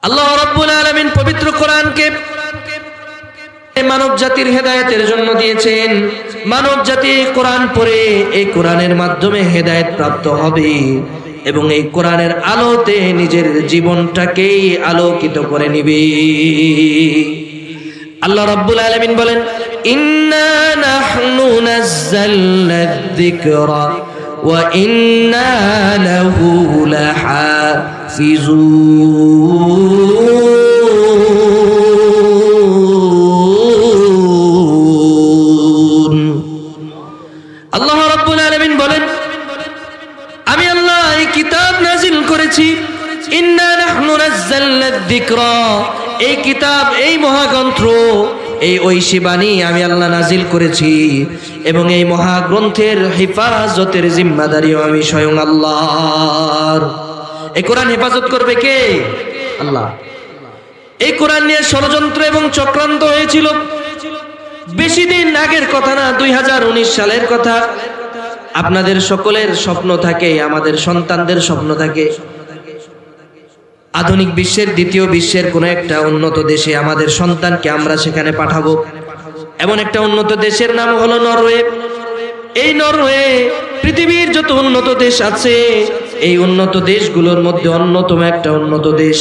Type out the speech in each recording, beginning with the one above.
আল্লাহ রাব্বুল আলামিন পবিত্র কোরআনকে মানব জাতির হেদায়েতের জন্য দিয়েছেন। মানব জাতি কোরআন পড়ে এই কোরআনের মাধ্যমে হেদায়েত প্রাপ্ত হবে এবং এই কোরআনের আলোতে নিজের জীবনটাকেই আলোকিত করে নিবে। আল্লাহ রাব্বুল আলামিন বলেন, ইন্না নাহনু নাযালনা যিকরা ওয়া ইন্না লাহু লাহাফিজুন। আল্লাহ রাব্বুল আলামিন বলেন, আমি আল্লাহ এই কিতাব নাজিল করেছি। ইন্না নাহনু নাযালনা যিকরা, এই কিতাব, এই মহাগ্রন্থ, এই ঐশী বাণী আমি আল্লাহ নাজিল করেছি এবং এই মহাগ্রন্থের হেফাজতের জিম্মাদারিও আমি স্বয়ং আল্লাহর। এই কোরআন হেফাজত করবে কে? আল্লাহ। এই কোরআন নিয়ে ষড়যন্ত্র এবং চক্রান্ত হয়েছিল বেশি দিন আগের কথা না, 2019 সালের কথা। আপনাদের সকলের স্বপ্ন থাকে, আমাদের সন্তানদের স্বপ্ন থাকে আধুনিক বিশ্বের, দ্বিতীয় বিশ্বের কোন একটা উন্নত দেশে আমাদের সন্তানকে আমরা সেখানে পাঠাবো। এমন একটা উন্নত দেশের নাম হলো নরওয়ে। এই নরওয়ে পৃথিবীর যত উন্নত দেশ আছে, এই উন্নত দেশগুলোর মধ্যে অন্যতম একটা উন্নত দেশ।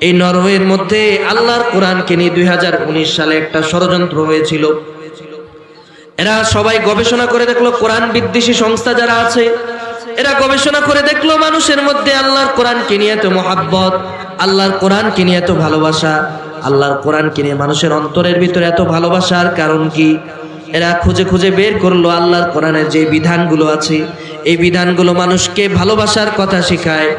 এই নরওয়ের মধ্যে আল্লাহর কোরআনকে নিয়ে 2019 সালে একটা ষড়যন্ত্র হয়েছিল। এরা সবাই গবেষণা করে দেখলো, কোরআন বিদ্বেষী সংস্থা যারা আছে এরা গবেষণা করে দেখলো মানুষের মধ্যে আল্লাহর কোরআনকে নিয়ে এত মহাব্বত, আল্লাহর কোরআনকে নিয়ে এত ভালোবাসা, আল্লাহর কোরআনকে নিয়ে মানুষের অন্তরের ভিতরে এত ভালোবাসার কারণ কি? এরা খুঁজে খুঁজে বের করলো আল্লাহর কোরআনের যে বিধানগুলো আছে, এই বিধানগুলো মানুষকে ভালোবাসার কথা শেখায়,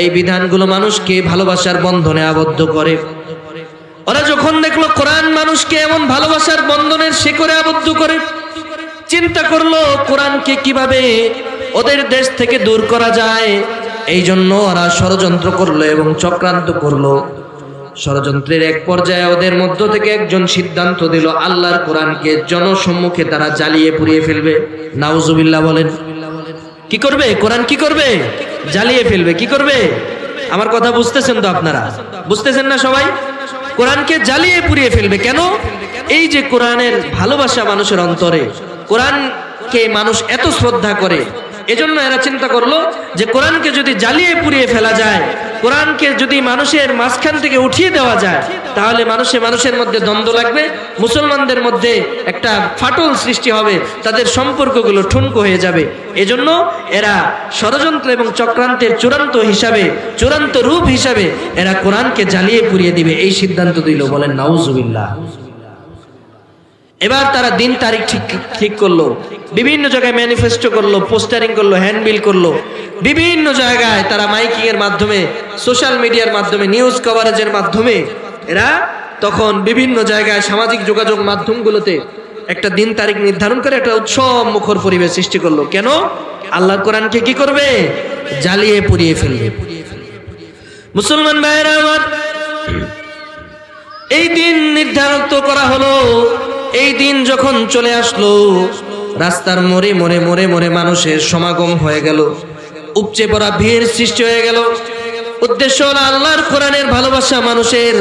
এই বিধানগুলো মানুষকে ভালোবাসার বন্ধনে আবদ্ধ করে। ওরা যখন দেখলো কোরআন মানুষকে এমন ভালোবাসার বন্ধনের শিকড়ে আবদ্ধ করে, চিন্তা করলো কোরআনকে কিভাবে ওদের দেশ থেকে দূর করা যায়। এই জন্য ওরা ষড়যন্ত্র করলো এবং চক্রান্ত করলো। ষড়যন্ত্রের এক পর্যায়ে ওদের মধ্য থেকে একজন সিদ্ধান্ত দিল, আল্লাহর কোরআনকে জনসম্মুখে তারা জ্বালিয়ে পুড়িয়ে ফেলবে। নাউজুবিল্লাহ বলেন। কি করবে? কোরআন কি করবে? জ্বালিয়ে ফেলবে। কি করবে? আমার কথা বুঝতেছেন তো আপনারা? বুঝতেছেন না সবাই? কোরআনকে জ্বালিয়ে পুড়িয়ে ফেলবে। কেন? এই যে কোরআনের ভালোবাসা মানুষের অন্তরে, কোরআনকে মানুষ এত শ্রদ্ধা করে, এজন্য এরা চিন্তা করলো যে কোরআনকে যদি জ্বালিয়ে পুড়িয়ে ফেলা যায়, কোরআনকে যদি মানুষের মাঝখান থেকে উঠিয়ে দেওয়া যায়, তাহলে মানুষের মধ্যে দ্বন্দ্ব লাগবে, মুসলমানদের মধ্যে একটা ফাটল সৃষ্টি হবে, তাদের সম্পর্কগুলো ঠুনকো হয়ে যাবে। এজন্য এরা ষড়যন্ত্র এবং চক্রান্তের চূড়ান্ত রূপ হিসাবে এরা কোরআনকে জ্বালিয়ে পুড়িয়ে দিবে, এই সিদ্ধান্ত দিল। বলেন নাউজুবিল্লাহ। এবার তারা দিন তারিখ ঠিক করলো, বিভিন্ন জায়গায় ম্যানিফেস্টো করলো, পোস্টারিং করলো, হ্যান্ডবিল করলো, বিভিন্ন জায়গায় তারা মাইকিং এর মাধ্যমে, সোশ্যাল মিডিয়ার মাধ্যমে, নিউজ কভারেজের মাধ্যমে এরা তখন বিভিন্ন জায়গায় সামাজিক যোগাযোগ মাধ্যমগুলোতে একটা দিন তারিখ নির্ধারণ করে একটা উৎসব মুখর পরিবেশ সৃষ্টি করলো। কেন? আল্লাহর কোরআনকে কি করবে? জ্বালিয়ে পুড়িয়ে ফেলবে। মুসলমান ভাইয়েরা আমার, এই দিন নির্ধারণ করা হলো। এই দিন যখন চলে আসলো, রাস্তার মোড়ে মোড়ে মোড়ে মোড়ে মানুষের সমাগম হয়ে গেল, উপচে পড়া ভিড় সৃষ্টি হয়ে গেল। উদ্দেশ্য হলো আল্লাহর কোরআনের ভালোবাসা মানুষের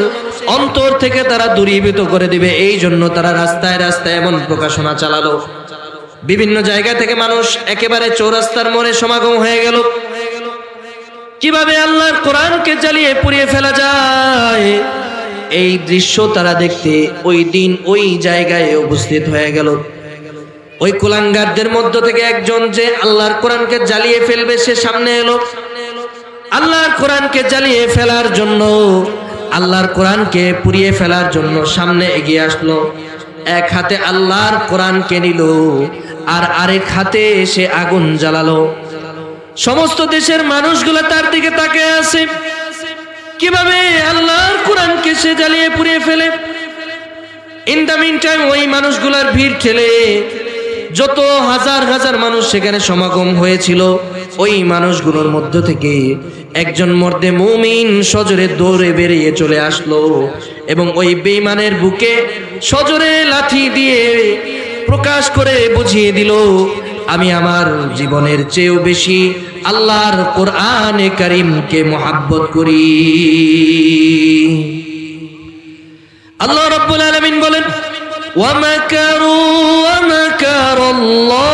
অন্তর থেকে তারা দূরীভূত করে দিবে। এই জন্য তারা রাস্তায় রাস্তায় এমন প্রকাশনা চালালো। বিভিন্ন জায়গা থেকে মানুষ একেবারে চৌরাস্তার মোড়ে সমাগম হয়ে গেল। কিভাবে আল্লাহর কোরআনকে জ্বালিয়ে পুড়িয়ে ফেলা যায়, এই দৃশ্য তারা দেখতে ওই দিন ওই জায়গায় উপস্থিত হয়ে গেল। ওই কুলাঙ্গারদের মধ্য থেকে একজন যে আল্লাহর কোরআনকে জ্বালিয়ে ফেলবে, সে সামনে এলো। আল্লাহর কোরআনকে জ্বালিয়ে ফেলার জন্য, আল্লাহর কোরআনকে পুড়িয়ে ফেলার জন্য সামনে এগিয়ে আসলো। এক হাতে আল্লাহর কোরআনকে নিল আর আরেক হাতে সে আগুন জ্বালালো। সমস্ত দেশের মানুষগুলো তার দিকে তাকিয়ে আছে, কিভাবে আল্লাহর কোরআনকে সে জ্বালিয়ে পুড়িয়ে ফেলে। ইন দ্য মিন টাইম ওই মানুষগুলার ভিড় ঠেলে যত হাজার হাজার মানুষ সেখানে সমাগম হয়েছিল, ওই মানুষগুলোর মধ্য থেকে একজন মর্দে মুমিন সজোরে দৌড়ে বেরিয়ে চলে আসলো এবং ওই বেঈমানের বুকে সজোরে লাঠি দিয়ে প্রকাশ করে বুঝিয়ে দিল, আমি আমার জীবনের চেয়েও বেশি আল্লাহর কোরআনে কারীমকে মহব্বত করি। আল্লাহ রাব্বুল আলামিন বলেন ওয়া মাকারু ওয়া মাকারাল্লাহ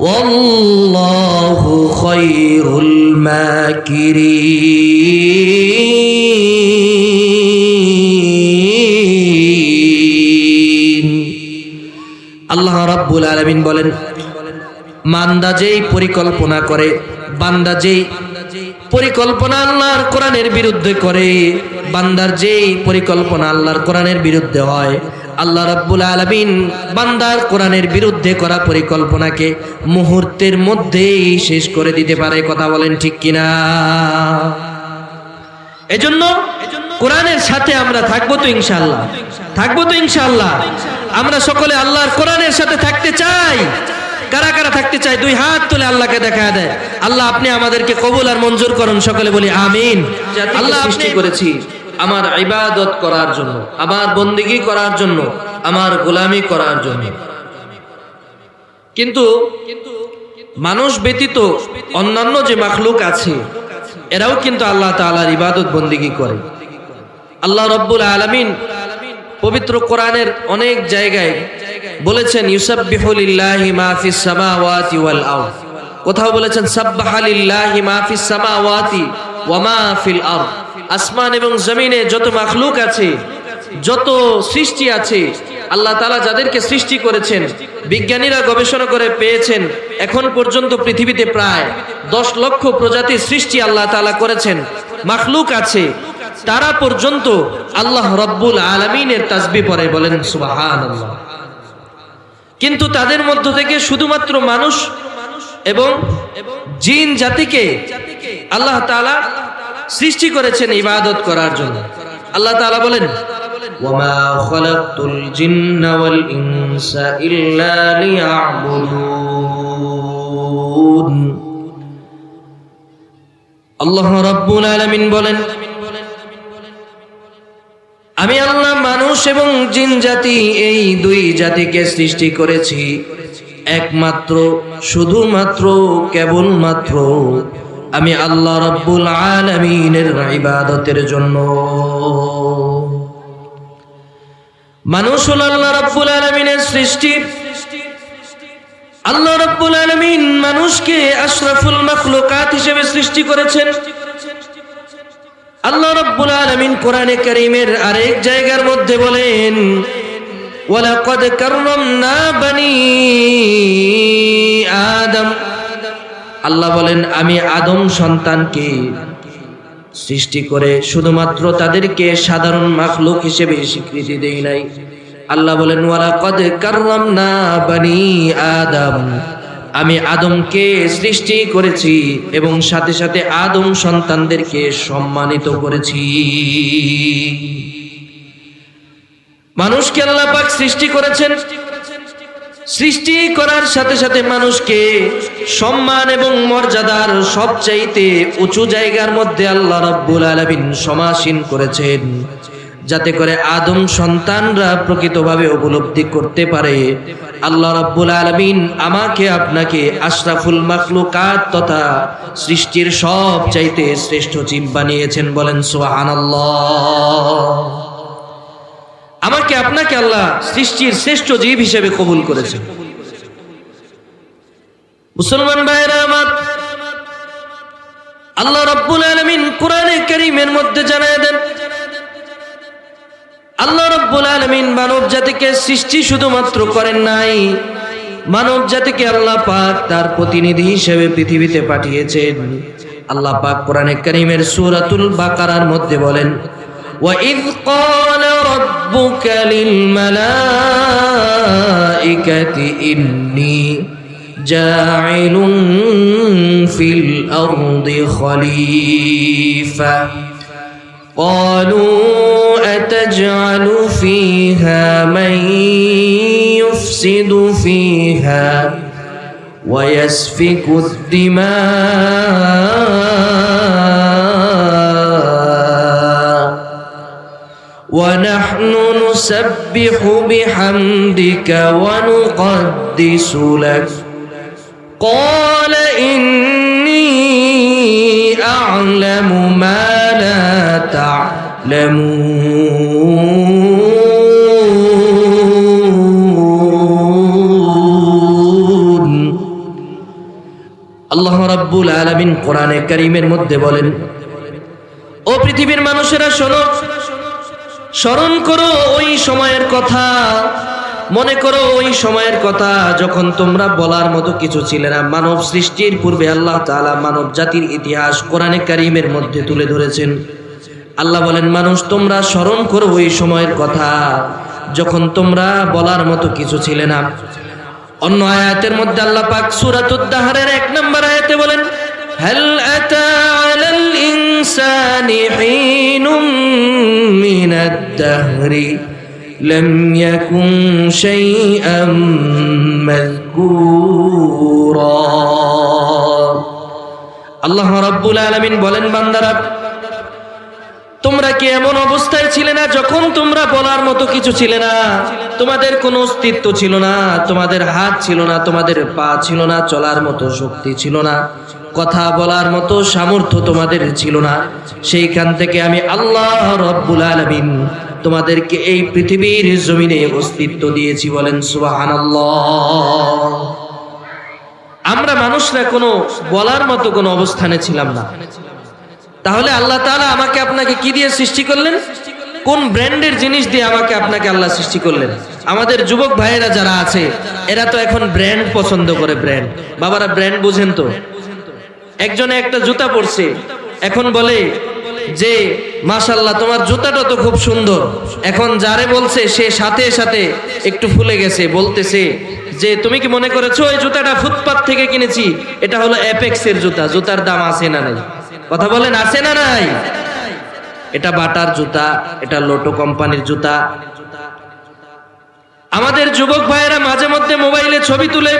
ওয়াল্লাহু খায়রুল মাকিরিন। আল্লাহ রাব্বুল আলামিন বলেন বান্দা যেই পরিকল্পনা করে, বান্দা যেই পরিকল্পনা আল্লাহর কোরআনের বিরুদ্ধে করে, বান্দার যেই পরিকল্পনা আল্লাহর কোরআনের বিরুদ্ধে হয়, আল্লাহ রাব্বুল আলামিন বান্দার কোরআনের বিরুদ্ধে করা পরিকল্পনাকে মুহূর্তের মধ্যেই শেষ করে দিতে পারে। কথা বলেন ঠিক কিনা? এজন্য কোরআনের সাথে আমরা থাকবো তো ইনশাআল্লাহ, থাকবো তো ইনশাআল্লাহ। আমরা সকলে আল্লাহর কোরআনের সাথে থাকতে চাই। কারা কারা থাকতে চাই? দুই হাত তুলে আল্লাহকে দেখা দেয়। আল্লাহ আপনি আমাদেরকে কবুল আর মঞ্জুর করুন, সকলে বলি আমিন। আল্লাহ সৃষ্টি করেছি আমার ইবাদত করার জন্য, আমার বন্দেগী করার জন্য, আমার গোলামি করার জন্য। কিন্তু মানুষ ব্যতীত অন্যান্য যে মাখলুক আছে এরাও কিন্তু আল্লাহ তাআলার ইবাদত বন্দেগী করে। আল্লাহ রাব্বুল আলামিন পবিত্র কোরআনের অনেক জায়গায় বলেছেন ইউসাব্বিহু লিল্লাহি মা ফিস সামাওয়াতি ওয়াল আরদ, কোথাও বলেছেন সাব্বাহা লিল্লাহি মা ফিস সামাওয়াতি ওয়া মা ফিল আরদ। আসমান এবং জমিনে যত মাখলুক আছে, যত সৃষ্টি আছে, আল্লাহ তাআলা যাদেরকে সৃষ্টি করেছেন, বিজ্ঞানীরা গবেষণা করে পেয়েছেন এখন পর্যন্ত পৃথিবীতে প্রায় 10 লক্ষ প্রজাতির সৃষ্টি আল্লাহ তাআলা করেছেন। মাখলুক আছে, তারা পর্যন্ত আল্লাহ রাব্বুল আলামিনের তাসবিহ পড়ে, বলেন সুবহানাল্লাহ। কিন্তু তাদের মধ্য থেকে শুধুমাত্র মানুষ এবং জিন জাতিকে আল্লাহ তাআলা সৃষ্টি করেছেন ইবাদত করার জন্য। আল্লাহ তাআলা বলেন ওয়ামা খালাকতুল জিন্না ওয়াল ইনসা ইল্লা লিয়াবুদুন। আল্লাহ রাব্বুল আলামিন বলেন আমি আল্লাহ মানুষ এবং জিন জাতি এই দুই জাতিকে সৃষ্টি করেছি একমাত্র, শুধুমাত্র, কেবলমাত্র আমি আল্লাহ রাব্বুল আলামিনের ইবাদতের জন্য। মানুষ হলো আল্লাহ রাব্বুল আলামিনের সৃষ্টি। আল্লাহ রাব্বুল আলামিন মানুষকে আশরাফুল মাখলুকাত হিসেবে সৃষ্টি করেছেন। আল্লাহ রাব্বুল আলামিন কোরআনে কারীমের আরেক জায়গার মধ্যে বলেন ওয়ালাকাদ কাররামনা বানি আদম। আল্লাহ বলেন আমি আদম সন্তানকে সৃষ্টি করে শুধুমাত্র তাদেরকে সাধারণ মাখলুক হিসেবে স্বীকৃতি দেই নাই। আল্লাহ বলেন ওয়ালাকাদ কাররামনা বানি আদম, আমি আদমকে সৃষ্টি করেছি এবং সাথে সাথে আদম সন্তানদেরকে সম্মানিত করেছি। মানুষকে আল্লাহ পাক সৃষ্টি করেছেন, সৃষ্টি করার সাথে সাথে মানুষকে সম্মান এবং মর্যাদার সবচাইতে উঁচু জায়গার মধ্যে আল্লাহ রাব্বুল আলামিন সমাসীন করেছেন, যাতে করে আদম সন্তানরা প্রকৃতভাবে উপলব্ধি করতে পারে আল্লাহ রাব্বুল আলামিন আমাকে আপনাকে আশরাফুল মাখলুকাত তথা সৃষ্টির সবচাইতে শ্রেষ্ঠ জীব বানিয়েছেন। বলেন সুবহানাল্লাহ। আমাকে আপনাকে আল্লাহ সৃষ্টির শ্রেষ্ঠ জীব হিসেবে কবুল করেছেন। মুসলমান ভাইরা আমার, আল্লাহ রাব্বুল আলামিন কোরআনে কারীমের মধ্যে জানায় দেন আল্লাহ রাব্বুল আলামিন মানব জাতিকে সৃষ্টি শুধুমাত্র করেন নাই, মানব জাতিকে আল্লাহ পাক তার প্রতিনিধি হিসেবে পৃথিবীতে পাঠিয়েছেন। আল্লাহ পাক কোরআনে কারীমের সূরাতুল বাকারার মধ্যে বলেন وَإِذْ قَالَ رَبُّكَ لِلْمَلَائِكَةِ إِنِّي جَاعِلٌ فِي الْأَرْضِ خَلِيفَةً قَالُوا أَتَجْعَلُ فِيهَا مَن يُفْسِدُ فِيهَا وَيَسْفِكُ الدِّمَاءَ وَنَحْنُ نُسَبِّحُ بِحَمْدِكَ وَنُقَدِّسُ لَكَ قَالَ إِنِّي يعلمون আল্লাহ রাব্বুল আলামিন কোরআনে কারীমের মধ্যে বলেন, ও পৃথিবীর মানুষেরা শোনো, স্মরণ করো ওই সময়ের কথা, মনে করো ওই সময়ের কথা যখন তোমরা বলার মতো কিছু ছিলে না। মানব সৃষ্টির পূর্বে আল্লাহ তাআলা মানব জাতির ইতিহাস কোরআনে কারীমের মধ্যে তুলে ধরেছেন। আল্লাহ বলেন, মানুষ তোমরা স্মরণ করো ওই সময়ের কথা যখন তোমরা বলার মতো কিছু ছিলে না। অন্য আয়াতের মধ্যে আল্লাহ পাক সূরাতুদ দাহরের 1 নম্বর আয়াতে বলেন, হাল আতা আলাল ইনসানি হিনুম মিনাদ দাহরি লাম ইয়াকুন শাইআম মাযকুরা। আল্লাহ রাব্বুল আলামিন বলেন, বান্দারা তোমরা কি এমন অবস্থায় ছিলে না যখন তোমরা বলার মতো কিছু ছিলে না? তোমাদের কোনো অস্তিত্ব ছিল না, তোমাদের হাত ছিল না, তোমাদের পা ছিল না, চলার মতো শক্তি ছিল না, কথা বলার মতো সামর্থ্য তোমাদের ছিল না। সেইখান থেকে আমি আল্লাহ রাব্বুল আলামিন তোমাদেরকে এই পৃথিবীর জমিনে অস্তিত্ব দিয়েছি। বলেন সুবহানাল্লাহ। আমরা মানুষরা কোনো বলার মতো কোনো অবস্থানে ছিলাম না। তাহলে আল্লাহ তাআলা আমাকে আপনাকে কি দিয়ে সৃষ্টি করলেন? কোন ব্র্যান্ডের জিনিস দিয়ে আমাকে আপনাকে আল্লাহ সৃষ্টি করলেন? আমাদের যুবক ভাইয়েরা যারা আছে এরা তো এখন ব্র্যান্ড পছন্দ করে। ব্র্যান্ড, বাবারা ব্র্যান্ড বুঝেন তো? একজনে একটা জুতা পরছে, এখন বলে যে মাশাআল্লাহ তোমার জুতাটা তো খুব সুন্দর। এখন যারে বলছে সে সাথে সাথে একটু ফুলে গেছে, বলতেছে যে তুমি কি মনে করেছো এই জুতাটা ফুটপাত থেকে কিনেছি? এটা হলো অ্যাপেক্সের জুতা, জুতার দাম আছে না নাই? কথা বলেন, আছে না নাই? এটা বাটার জুতা, এটা লোটো কোম্পানির জুতা। আমাদের যুবক ভাইয়েরা মাঝে মধ্যে মোবাইলে ছবি তুলে,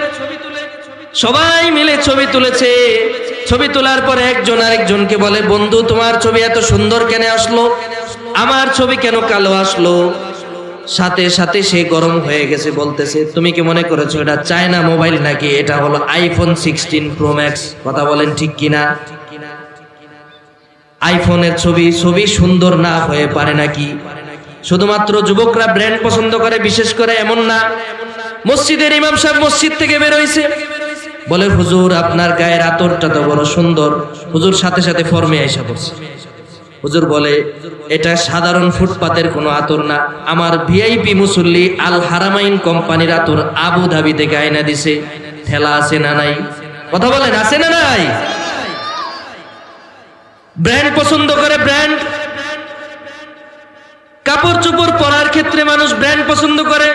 সবাই মিলে ছবি তুলেছে। ছবি তোলার পরে একজন আরেকজনকে বলে, বন্ধু তোমার ছবি এত সুন্দর কেন আসলো, আমার ছবি কেন কালো আসলো? সাথে সাথে সে গরম হয়ে গেছে, বলতেছে তুমি কি মনে করেছো এটা চায়না মোবাইল নাকি? এটা হলো আইফোন 16 প্রো ম্যাক্স। কথা বলেন ঠিক কিনা? আইফোনের ছবি সুন্দর না হয়ে পারে নাকি? শুধুমাত্র যুবকরা ব্র্যান্ড পছন্দ করে বিশেষ করে এমন না। মসজিদের ইমাম সাহেব মসজিদ থেকে বের হইছে, বলে হুজুর আপনার গায়ের আতরটা তো বড় সুন্দর। হুজুর সাথে সাথে ফর্মে আইসা পড়ছে। হুজুর বলে এটা সাধারণ ফুটপাতের কোনো আতর না, আমার ভিআইপি মুসল্লি আল হারামাইন কোম্পানির আতর আবু ধাবি থেকে আয়না দিছে। ঠেলা আছে না নাই? কথা বলেন, আছে না নাই? ব্র্যান্ড পছন্দ করে। ব্র্যান্ড কাপড় চোপড় পরার ক্ষেত্রে মানুষ ব্র্যান্ড পছন্দ করে।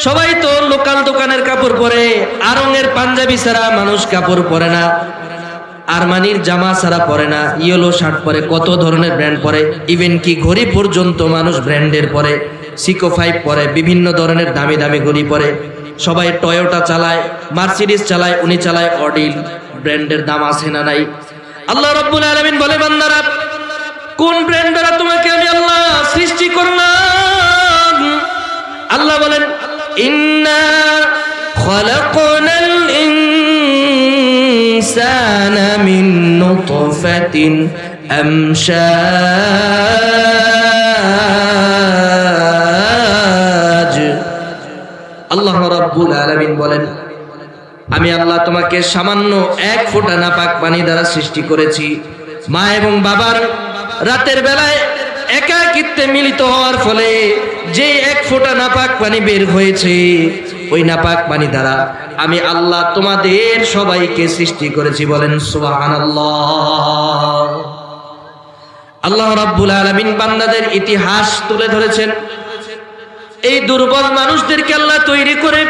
সবাই তো লোকাল দোকানের কাপড় পরে, আরঙের পাঞ্জাবি ছাড়া মানুষ কাপড় পরে না, আরমানির জামা ছাড়া পরে না, ইয়েলো শার্ট পরে, কত ধরনের ব্র্যান্ড পরে। ইভেন কি ঘড়ি পর্যন্ত মানুষ ব্র্যান্ডের পরে, সিকো 5 পরে, বিভিন্ন ধরনের দামি দামি ঘড়ি পরে। সবাই টয়োটা চালায়, মার্সিডিজ চালায়, উনি চালায় অডিল। ব্র্যান্ডের দাম আছে না নাই? আল্লাহ রাব্বুল আলামিন বলে, বান্দারা কোন ব্র্যান্ড দ্বারা তোমাকে আমি আল্লাহ সৃষ্টি করলাম? আল্লাহ বলেন, ইন্না খালাকনাল ইনসানা মিন নুতফাতিন আমশাজ। আল্লাহ রাব্বুল আলামিন বলেন, আমি আল্লাহ তোমাকে সামান্য 1 ফোঁটা নাপাক পানি দ্বারা সৃষ্টি করেছি। মা এবং বাবার রাতের বেলায় একাকিত্বে মিলিত হওয়ার ফলে যে 1 ফোঁটা নাপাক পানি বের হয়েছে, ওই নাপাক পানি দ্বারা আমি আল্লাহ তোমাদের সবাইকে সৃষ্টি করেছি। বলেন সুবহানাল্লাহ। আল্লাহ রাব্বুল আলামিন বান্দাদের ইতিহাস তুলে ধরেছেন। এই দুর্বল মানুষদেরকে আল্লাহ তৈরি করে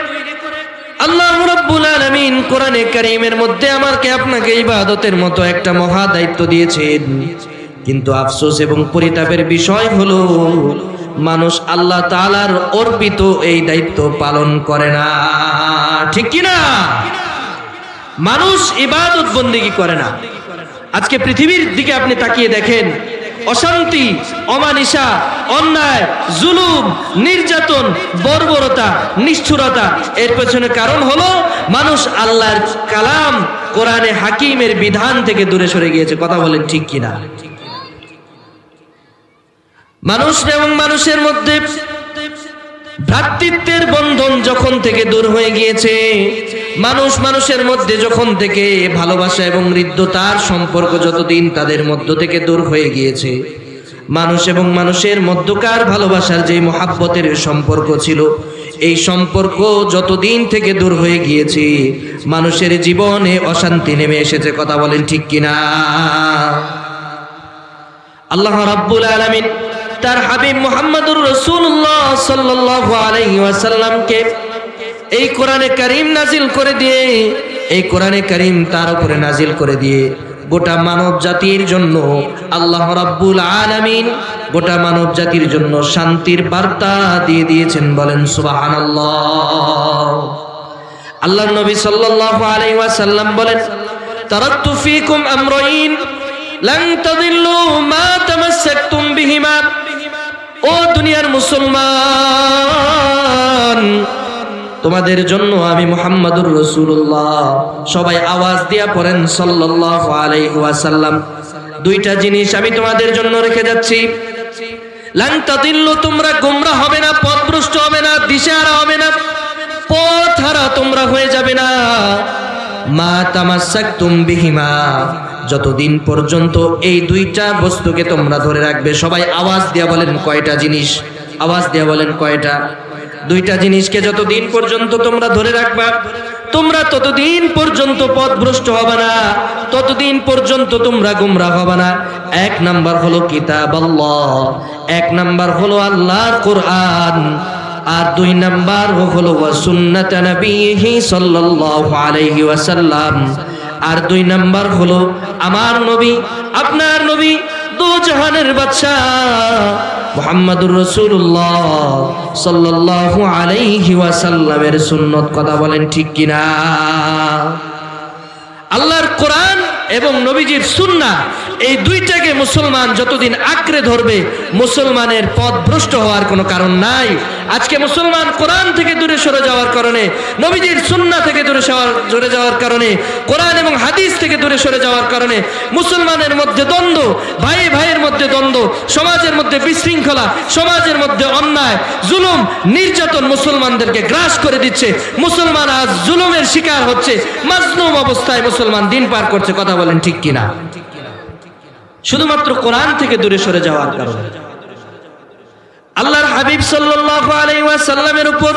আল্লাহ রাব্বুল আলামিন কোরআনে কারীমের মধ্যে আমাকে আপনাকে ইবাদতের মতো একটা মহা দায়িত্ব দিয়েছেন। কিন্তু আফসোস এবং পরিতাপের বিষয় হলো মানুষ আল্লাহ তাআলার অর্পিত এই দায়িত্ব পালন করে না। ঠিক কি না? মানুষ ইবাদত বন্দেগী করে না। আজকে পৃথিবীর দিকে আপনি তাকিয়ে দেখেন, অশান্তি, অমানিসা, অন্যায়, জুলুম, নির্যাতন, বর্বরতা, নিষ্ঠুরতা, এর পেছনে কারণ হলো মানুষ আল্লাহর কালাম কোরআনে হাকিমের বিধান থেকে দূরে সরে গিয়েছে। কথা বলেন ঠিক কিনা? মানুষ এবং মানুষের মধ্যে ভ্রাতৃত্বের বন্ধন যখন থেকে দূর হয়ে গিয়েছে, মানুষ মানুষের মধ্যে যখন থেকে ভালোবাসা এবং হৃদ্যতার সম্পর্ক যতদিন তাদের মধ্য থেকে দূর হয়ে গিয়েছে, মানুষ এবং মানুষের মধ্যকার ভালোবাসার যে মহাব্বতের সম্পর্ক ছিল, এই সম্পর্ক যতদিন থেকে দূর হয়ে গিয়েছে, মানুষের জীবনে অশান্তি নেমে এসেছে। কথা বলেন ঠিক কিনা? আল্লাহ রাব্বুল আলামিন তার হাবিব মুহাম্মদুর রাসূলুল্লাহ সাল্লাল্লাহু আলাইহি ওয়াসাল্লামকে এই কোরআনে কারীম নাজিল করে দিয়ে, এই কোরআনে কারীম তার উপরে নাজিল করে দিয়ে গোটা মানব জাতির জন্য আল্লাহ রাব্বুল আলামিন গোটা মানব জাতির জন্য শান্তির বার্তা দিয়ে দিয়েছেন। বলেন সুবহানাল্লাহ। আল্লাহর নবী সাল্লাল্লাহু আলাইহি ওয়াসাল্লাম বলেন, তারাকতু ফীকুম আমরাইন লান তাদিল্লু মা তামাসসাকতুম বিহিমা। ও দুনিয়ার মুসলমান, তোমাদের জন্য আমি মুহাম্মাদুর রাসূলুল্লাহ, সবাই আওয়াজ দিয়া পড়েন সাল্লাল্লাহু আলাইহি ওয়াসাল্লাম, দুইটা জিনিস আমি তোমাদের জন্য রেখে যাচ্ছি। লান তাদিল্লু, তোমরা গোমরাহ হবে না, পথভ্রষ্ট হবে না, দিশেহারা হবে না, পথ হারা তোমরা হয়ে যাবে না। মা তামাসসাকতুম বিহিমা, যতদিন পর্যন্ত এই দুইটা বস্তুকে তোমরা ধরে রাখবে। সবাই আওয়াজ দিয়া বলেন কয়টা জিনিস? আওয়াজ দিয়া বলেন কয়টা? দুইটা জিনিসকে যতদিন পর্যন্ত তোমরা ধরে রাখবা, তোমরা ততদিন পর্যন্ত পথভ্রষ্ট হবে না, ততদিন পর্যন্ত তোমরা গোমরাহ হবে না। এক নাম্বার হলো কিতাবাল্লাহ, এক নাম্বার হলো আল্লাহর কোরআন, আর দুই নাম্বার হলো সুন্নাত নবীহি সাল্লাল্লাহু আলাইহি ওয়াসাল্লাম, আর দুই নাম্বার হলো আমার নবী, আপনার নবী, দু জাহানের বাদশা মুহাম্মাদুর রাসূলুল্লাহ সাল্লাল্লাহু আলাইহি ওয়াসাল্লামের সুন্নত। কথা বলেন ঠিক কিনা? আল্লাহর কোরআন এবং নবীজির সুন্নাহ, এই দুইটাকে মুসলমান যতদিন আঁকড়ে ধরবে, মুসলমানের পথ ভ্রষ্ট হওয়ার কোনো কারণ নাই। আজকে মুসলমান কোরআন থেকে দূরে সরে যাওয়ার কারণে, নবীজির সুন্নাহ থেকে সরে যাওয়ার কারণে, কোরআন এবং হাদিস থেকে দূরে সরে যাওয়ার কারণে মুসলমানের মধ্যে দ্বন্দ্ব, ভাই ভাইয়ের মধ্যে দ্বন্দ্ব, সমাজের মধ্যে বিশৃঙ্খলা, সমাজের মধ্যে অন্যায়, জুলুম, নির্যাতন মুসলমানদেরকে গ্রাস করে দিচ্ছে। মুসলমান আজ জুলুমের শিকার হচ্ছে, মাজলুম অবস্থায় মুসলমান দিন পার করছে। কথা বলেন ঠিক কিনা? শুধুমাত্র কোরআন থেকে দূরে সরে যাওয়ার কারণে। আল্লাহর হাবিব সাল্লাল্লাহু আলাইহি ওয়াসাল্লামের উপর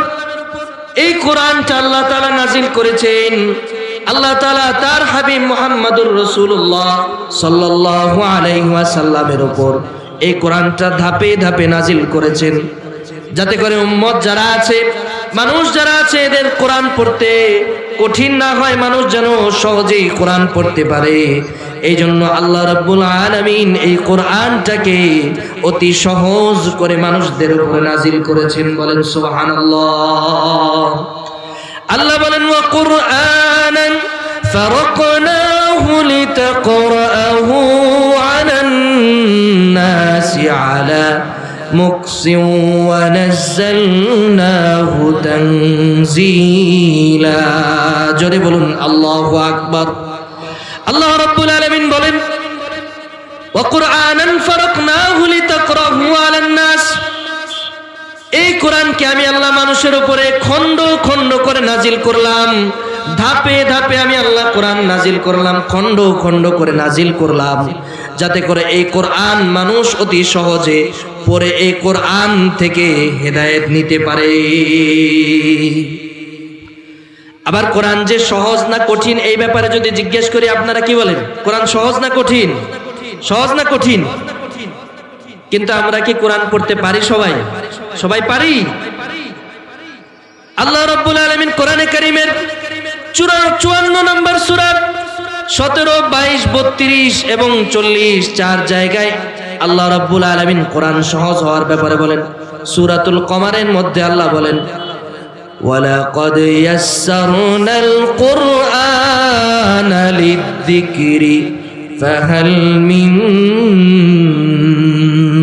এই কোরআনটা আল্লাহ তাআলা নাজিল করেছেন। আল্লাহ তাআলা তার হাবিব মুহাম্মাদুর রাসূলুল্লাহ সাল্লাল্লাহু আলাইহি ওয়াসাল্লামের উপর এই কোরআনটা ধাপে ধাপে নাজিল করেছেন, যাতে করে উম্মত যারা আছে, মানুষ যারা আছে, এদের কোরআন পড়তে কঠিন না হয়, মানুষ যেন সহজেই কোরআন পড়তে পারে। এই জন্য আল্লাহ রাব্বুল আলামিন এই কোরআনটাকে অতি সহজ করে মানুষদের উপরে নাজিল করেছেন। বলেন সুবহানাল্লাহ। আল্লাহ বলেন, ওয়া কুরআনান ফারাকনাহু লিতাকরাহু আলান নাসি আলা মুকসিন ওয়া নাযালনাহু তানজিলা। জোরে বলুন আল্লাহু আকবার। আল্লাহ রাব্বুল আলামিন বলেন, ওয়া কুরআনান ফারাকনাহু লিতাকরাহু আলান নাস, এই কোরআনকে আমি আল্লাহ মানুষের উপরে খণ্ড খণ্ড করে নাজিল করলাম। ধাপে ধাপে আমি আল্লাহ কোরআন নাজিল করলাম, খণ্ড খণ্ড করে নাজিল করলাম, যাতে করে এই কোরআন মানুষ অতি সহজে পড়ে এই কোরআন থেকে হেদায়েত নিতে পারে। আবার কোরআন যে সহজ না কঠিন, এই ব্যাপারে যদি জিজ্ঞেস করি, আপনারা কি বলেন? কোরআন সহজ না কঠিন? সহজ না কঠিন? কিন্তু আমরা কি কোরআন পড়তে পারি? সবাই পারি? আল্লাহ রাব্বুল আলামিন কোরআনে কারীমের 54 নম্বর সূরা 17, 22, 32 এবং 40 চার জায়গায় আল্লাহ রাব্বুল আলামিন কোরআন সহজ হওয়ার ব্যাপারে বলেন। সূরাতুল কমারের মধ্যে আল্লাহ বলেন, ওয়ালাকাদ ইয়াসসারনাল কুরআনা লিয-যিকরি ফাহাল মিন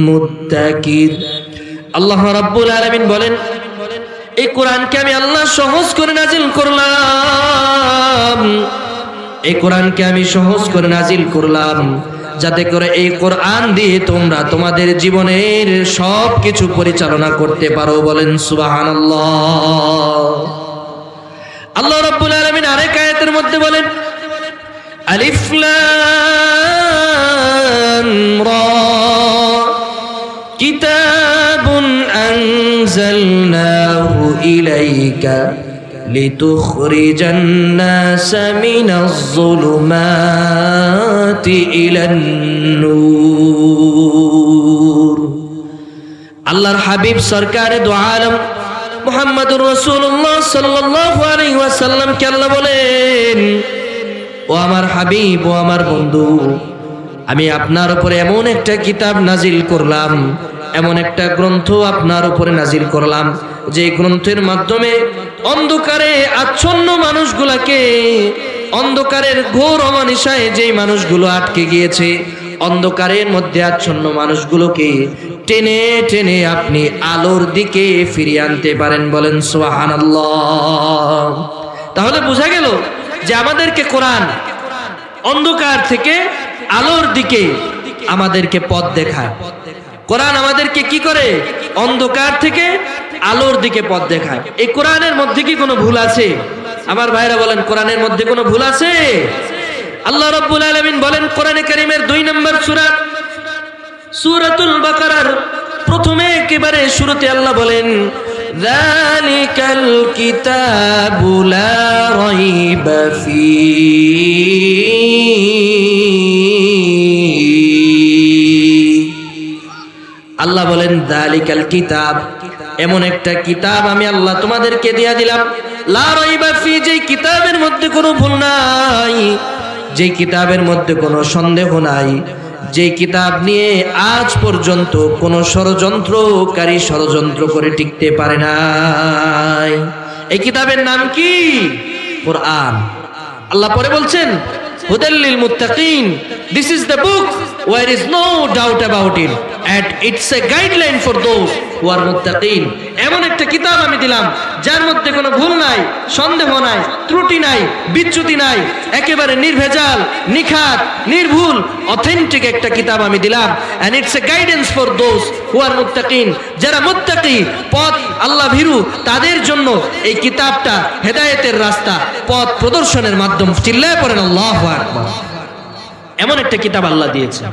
মুদ্দাকির। আল্লাহ রাব্বুল আলামিন বলেন, এই কোরআনকে আমি আল্লাহ সহজ করে নাজিল করলাম, এই কোরআনকে আমি সহজ করে নাজিল করলাম। যাতে করে এই কোরআন দিয়ে তোমরা তোমাদের জীবনের সব কিছু পরিচালনা করতে পারো। বলেন সুবহানাল্লাহ। আল্লাহ রাব্বুল আলামিন আরেক আয়াতের মধ্যে বলেন আলিফ লাম রা কিতাবুন আনজালনাহু ইলাইকা লিতুখরিজান নাসা মিনাজ যুলুমাতি ইলান নূর। আল্লাহর হাবিব সরকারে দু আলম মুহাম্মদুর রাসূলুল্লাহ সাল্লাল্লাহু আলাইহি ওয়াসাল্লাম কে আল্লাহ বলেন, ও আমার হাবিব, ও আমার বন্ধু, আমি আপনার উপরে এমন একটা কিতাব নাজিল করলাম, এমন একটা গ্রন্থ আপনার উপরে নাজিল করলাম, যে গ্রন্থের মাধ্যমে অন্ধকারে আচ্ছন্ন মানুষগুলোকে, অন্ধকারের ঘোর অমানিসায় যেই মানুষগুলো আটকে গিয়েছে, অন্ধকারের মধ্যে আচ্ছন্ন মানুষগুলোকে টেনে টেনে আপনি আলোর দিকে ফিরিয়ে আনতে পারেন। বলেন সুবহানাল্লাহ। তাহলে বোঝা গেল যে আমাদেরকে কোরআন অন্ধকার থেকে আলোর দিকে আমাদেরকে পথ দেখায়। কোরআন আমাদেরকে কি করে? অন্ধকার থেকে আলোর দিকে পথ দেখায়। এই কোরআনের মধ্যে কি কোনো ভুল আছে? আমার ভাইরা বলেন, কোরআনের মধ্যে কোনো ভুল আছে? আল্লাহ রাব্বুল আলামিন বলেন কোরআনে কারীমের 2 নম্বর সূরা সূরাতুল বাকারার প্রথমে একেবারে শুরুতে আল্লাহ বলেন যালিকাল কিতাবু লা রাইবা ফীহি। আল্লাহ বলেন যালিকাল কিতাব, এমন একটা কিতাব আমি আল্লাহ তোমাদেরকে দিয়ে দিলাম, লা রাইবা ফী, যে কিতাবের মধ্যে কোনো ভুল নাই, যে কিতাবের মধ্যে কোনো সন্দেহ নাই, যে কিতাব নিয়ে আজ পর্যন্ত কোনো ষড়যন্ত্রকারী ষড়যন্ত্র করে টিকতে পারে নাই। এই কিতাবের নাম কি? কোরআন। আল্লাহ পরে বলছেন হুদাল লিল মুত্তাকিন, this is the book where is no doubt about it and it's a guideline for those who are muttaqin। এমন একটা কিতাব আমি দিলাম যার মধ্যে কোনো ভুল নাই, সন্দেহ নাই, ত্রুটি নাই, বিচ্যুতি নাই, একেবারে নির্ভেজাল, নিখাত, নির্ভুল, অথেন্টিক একটা কিতাব আমি দিলাম। and it's a guidance for those who are muttaqin, যারা মুত্তাকি, পথ আল্লাহ ভীরু, তাদের জন্য এই কিতাবটা হেদায়েতের রাস্তা, পথ প্রদর্শনের মাধ্যম। চিল্লায়ে পড়েন আল্লাহু আকবার। এমন একটা কিতাব আল্লাহ দিয়েছে।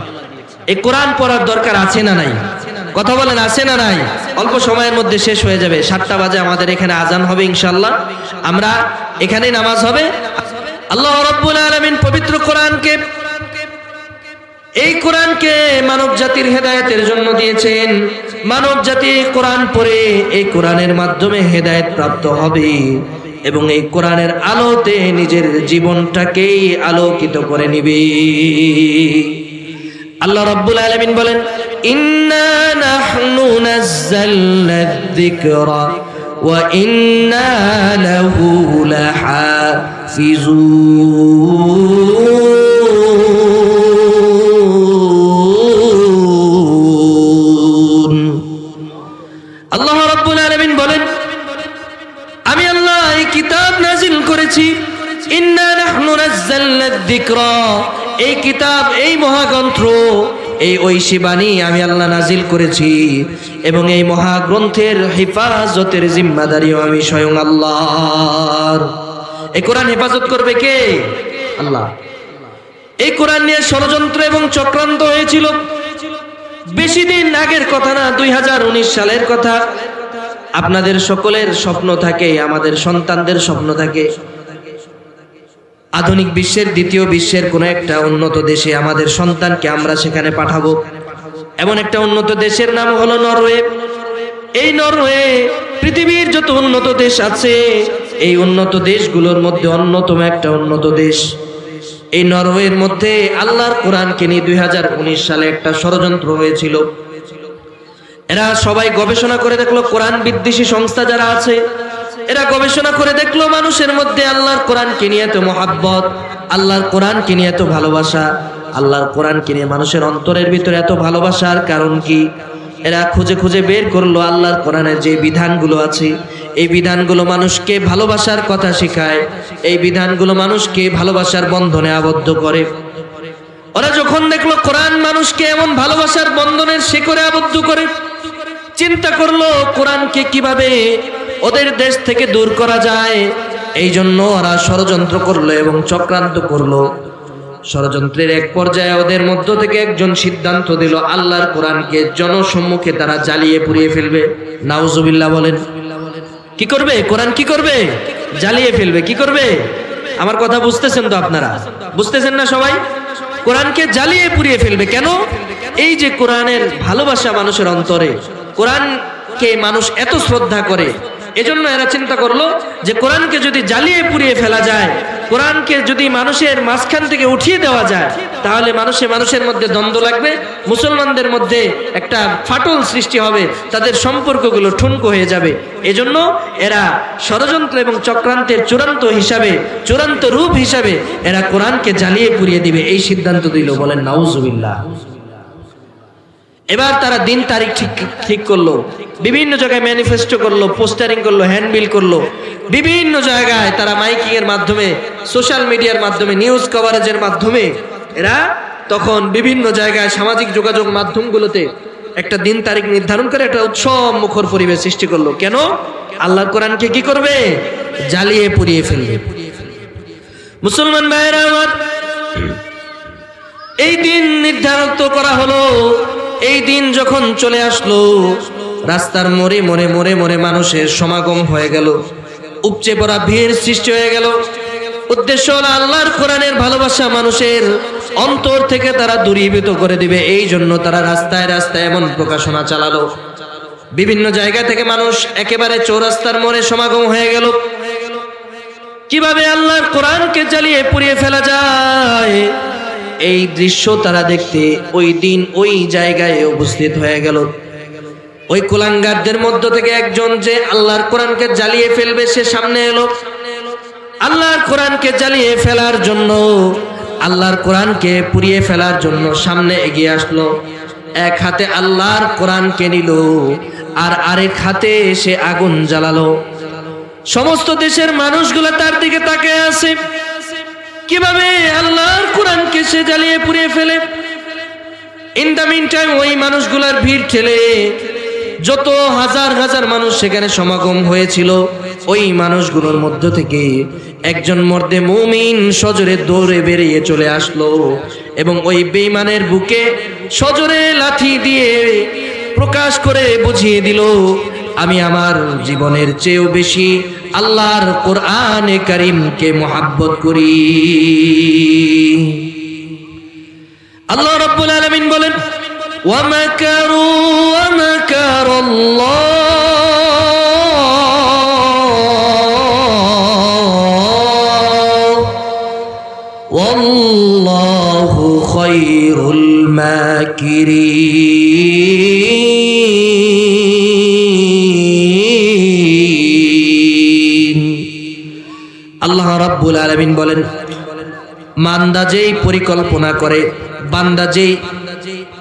এই কোরআন পড়ার দরকার আছে না নাই? কথা বলেন, আছে না নাই? অল্প সময়ের মধ্যে শেষ হয়ে যাবে। 7টা বাজে আমাদের এখানে আজান হবে ইনশাআল্লাহ, আমরা এখানেই নামাজ হবে। আল্লাহ রাব্বুল আলামিন পবিত্র কোরআনকে, এই কোরআনকে মানব জাতির হেদায়েতের জন্য দিয়েছেন। মানব জাতি কোরআন পড়ে এই কোরআনের মাধ্যমে হেদায়েত প্রাপ্ত হবে এবং এই কোরআনের আলোতে নিজের জীবনটাকেই আলোকিত করে নিবে। আল্লাহ রাব্বুল আলামিন বলেন ইন্না নাহনু নাযালনা যিকরা ওয়া ইন্না লাহু লাহাফিজুন। আল্লাহ রাব্বুল আলামিন বলেন আমি আল্লাহ এই কিতাব নাজিল করেছি, ইন্না নাহনু নাযালনা যিকরা, এই কিতাব, এই মহাগ্রন্থ, এই ঐশী বাণী আমি আল্লাহ নাজিল করেছি এবং এই মহাগ্রন্থের হেফাজতের জিম্মাদারিও আমি স্বয়ং আল্লাহর। এই কোরআন হেফাজত করবে কে? আল্লাহ। এই কোরআন নিয়ে ষড়যন্ত্র এবং চক্রান্ত হয়েছিল বেশি দিন আগের কথা না, 2019 সালের কথা। আপনাদের সকলের স্বপ্ন থাকে, আমাদের সন্তানদের স্বপ্ন থাকে আধুনিক বিশ্বের, দ্বিতীয় বিশ্বের কোন একটা উন্নত দেশে আমাদের সন্তানকে আমরা সেখানে পাঠাবো। এমন একটা উন্নত দেশের নাম হলো নরওয়ে। এই নরওয়ে পৃথিবীর যত উন্নত দেশ আছে, এই উন্নত দেশগুলোর মধ্যে অন্যতম একটা উন্নত দেশ। এই নরওয়ের মধ্যে আল্লাহর কোরআনকে নিয়ে 2019 সালে একটা ষড়যন্ত্র হয়েছিল। এরা সবাই গবেষণা করে দেখলো, কোরআন বিদ্বেষী সংস্থা যারা আছে এরা গবেষণা করে দেখলো মানুষের মধ্যে আল্লাহর কোরআনকে নিয়ে এত মহাব্বত, আল্লাহর কোরআনকে নিয়ে এত ভালোবাসা, আল্লাহর কোরআনকে নিয়ে মানুষের অন্তরের ভিতরে এত ভালোবাসার কারণ কি? এরা খুঁজে খুঁজে বের করলো আল্লাহর কোরআনের যে বিধানগুলো আছে, এই বিধানগুলো মানুষকে ভালোবাসার কথা শেখায়, এই বিধানগুলো মানুষকে ভালোবাসার বন্ধনে আবদ্ধ করে। ওরা যখন দেখলো কোরআন মানুষকে এমন ভালোবাসার বন্ধনের শিকড়ে আবদ্ধ করে, চিন্তা করলো কোরআনকে কিভাবে ওদের দেশ থেকে দূর করা যায়। এই জন্য ওরা ষড়যন্ত্র করলো এবং চক্রান্ত করলো। ষড়যন্ত্রের এক পর্যায়ে ওদের মধ্য থেকে একজন সিদ্ধান্ত দিল, আল্লাহর কোরআনকে জনসম্মুখে তারা জ্বালিয়ে পুড়িয়ে ফেলবে। নাউজুবিল্লাহ বলেন। কি করবে? কোরআন কি করবে? জ্বালিয়ে ফেলবে। কি করবে? আমার কথা বুঝতেছেন তো আপনারা? বুঝতেছেন না সবাই? কোরআনকে জ্বালিয়ে পুড়িয়ে ফেলবে। কেন? এই যে কোরআনের ভালোবাসা মানুষের অন্তরে, কোরআনকে মানুষ এত শ্রদ্ধা করে, এজন্য এরা চিন্তা করলো যে কোরআনকে যদি জ্বালিয়ে পুড়িয়ে ফেলা যায়, কোরআনকে যদি মানুষের মাঝখান থেকে উঠিয়ে দেওয়া যায়, তাহলে মানুষের মধ্যে দ্বন্দ্ব লাগবে, মুসলমানদের মধ্যে একটা ফাটল সৃষ্টি হবে, তাদের সম্পর্কগুলো ঠুনকো হয়ে যাবে। এজন্য এরা ষড়যন্ত্র এবং চক্রান্তের চূড়ান্ত রূপ হিসাবে এরা কোরআনকে জ্বালিয়ে পুড়িয়ে দিবে, এই সিদ্ধান্ত দিল। বলেন নাউজুবিল্লাহ। এবার তারা দিন তারিখ ঠিক করলো, বিভিন্ন জায়গায় ম্যানিফেস্টো করলো, পোস্টারিং করলো, হ্যান্ডবিল করলো, বিভিন্ন জায়গায় তারা মাইকিং এর মাধ্যমে, সোশ্যাল মিডিয়ার মাধ্যমে, নিউজ কভারেজের মাধ্যমে এরা তখন বিভিন্ন জায়গায় সামাজিক যোগাযোগ মাধ্যমগুলোতে একটা দিন তারিখ নির্ধারণ করে একটা উৎসব মুখর পরিবেশ সৃষ্টি করলো। কেন? আল্লাহর কোরআনকে কি করবে? জ্বালিয়ে পুড়িয়ে ফেলবে। মুসলমান ভাইয়েরা আমার, এই দিন নির্ধারণ করা হলো। এই দিন যখন চলে আসলো, রাস্তার মোড়ে মোড়ে মোড়ে মোড়ে মানুষের সমাগম হয়ে গেল, উপচে পড়া ভিড় সৃষ্টি হয়ে গেল। উদ্দেশ্য হলো আল্লাহর কোরআনের ভালোবাসা মানুষের অন্তর থেকে তারা দূরীভূত করে দিবে। এই জন্য তারা রাস্তায় রাস্তায় এমন প্রকাশনা চালালো। বিভিন্ন জায়গা থেকে মানুষ একেবারে চৌরাস্তার মোড়ে সমাগম হয়ে গেল। কিভাবে আল্লাহর কোরআনকে জ্বালিয়ে পুড়িয়ে ফেলা যায়, এই দৃশ্য তারা দেখতে ওই দিন ওই জায়গায় উপস্থিত হয়ে গেল। ওই কুলাঙ্গারদের মধ্য থেকে একজন যে আল্লাহর কোরআনকে জ্বালিয়ে ফেলবে, সে সামনে এলো। আল্লাহর কোরআনকে জ্বালিয়ে ফেলার জন্য, আল্লাহর কোরআনকে পুড়িয়ে ফেলার জন্য সামনে এগিয়ে আসলো। এক হাতে আল্লাহর কোরআনকে নিল, আর আরেক হাতে সে আগুন জ্বালালো। সমস্ত দেশের মানুষগুলো তার দিকে তাকিয়ে আছে, কিভাবে আল্লাহর কোরআনকে সে জ্বালিয়ে পুড়িয়ে ফেলে। ইন দ্য মিন টাইম ওই মানুষগুলার ভিড় ঠেলে যত হাজার হাজার মানুষ সেখানে সমাগম হয়েছিল, ওই মানুষগুলোর মধ্য থেকে একজন মর্দে মুমিন সজোরে দৌড়ে বেরিয়ে চলে আসলো এবং ওই বেঈমানের বুকে সজোরে লাঠি দিয়ে প্রকাশ করে বুঝিয়ে দিল, আমি আমার জীবনের চেয়েও বেশি আল্লাহর কোরআনে কারীমকে মুহাব্বত করি। আল্লাহ রাব্বুল আলামিন বলেন, ওয়া মাকারু ওয়া মাকারাল্লাহ ওয়াল্লাহু খায়রুল মাকিরিন। আল্লাহ রাব্বুল আলামিন বলেন, বান্দা যেই পরিকল্পনা করে, বান্দা যেই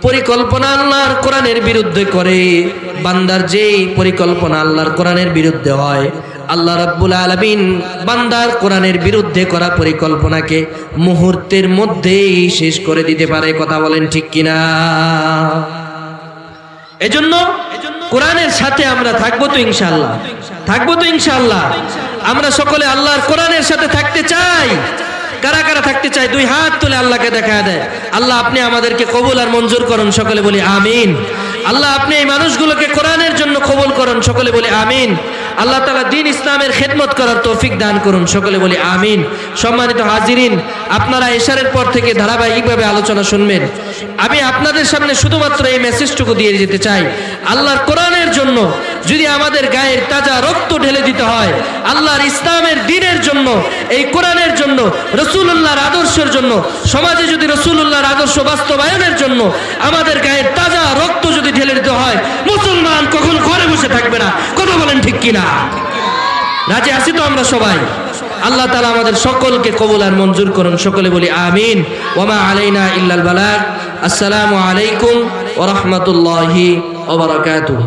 পরিকল্পনা আল্লাহর কোরআনের বিরুদ্ধে করে, বান্দার যেই পরিকল্পনা আল্লাহর কোরআনের বিরুদ্ধে হয়, আল্লাহ রাব্বুল আলামিন বান্দার কোরআনের বিরুদ্ধে করা পরিকল্পনাকে মুহূর্তের মধ্যেই শেষ করে দিতে পারে। কথা বলেন ঠিক কিনা? এজন্য কোরআনের সাথে আমরা থাকবো তো ইনশাআল্লাহ, থাকবো তো ইনশাআল্লাহ। আমরা সকলে আল্লাহর কোরআনের সাথে থাকতে চাই। কারা কারা থাকতে চাই? দুই হাত তুলে আল্লাহকে দেখা দেয়। আল্লাহ আপনি আমাদেরকে কবুল আর মঞ্জুর করুন, সকলে বলি আমিন। আল্লাহ আপনি এই মানুষগুলোকে কোরআনের জন্য কবুল করুন, সকলে বলি আমিন। আল্লাহ তাআলা দ্বীন ইসলামের খেদমত করার তৌফিক দান করুন, সকলে বলি আমিন। সম্মানিত হাজিরিন, আপনারা ইশারের পর থেকে ধারাবাহিকভাবে আলোচনা শুনবেন। আমি আপনাদের সামনে শুধুমাত্র এই মেসেজটুকু দিয়ে যেতে চাই, আল্লাহর কোরআনের জন্য যদি আমাদের গায়ের তাজা রক্ত ঢেলে দিতে হয়, আল্লাহর ইসলামের দ্বীনের জন্য, এই কোরআনের জন্য, রাসূলুল্লাহর আদর্শের জন্য, সমাজে যদি রাসূলুল্লাহর আদর্শ বাস্তবায়নের জন্য আমাদের গায়ের তাজা রক্ত যদি ঢেলে দিতে হয়, মুসলমান কখন ঘরে বসে থাকবে না। কথা বলেন ঠিক কিনা? রাজি আছি তো আমরা সবাই? আল্লাহ তাআলা আমাদের সকলকে কবুল আর মঞ্জুর করুন, সকলে বলি আমিন। ওয়া মা আলাইনা ইল্লাল বালাগ। আসসালামু আলাইকুম ওয়া রাহমাতুল্লাহি ওয়া বারাকাতুহু।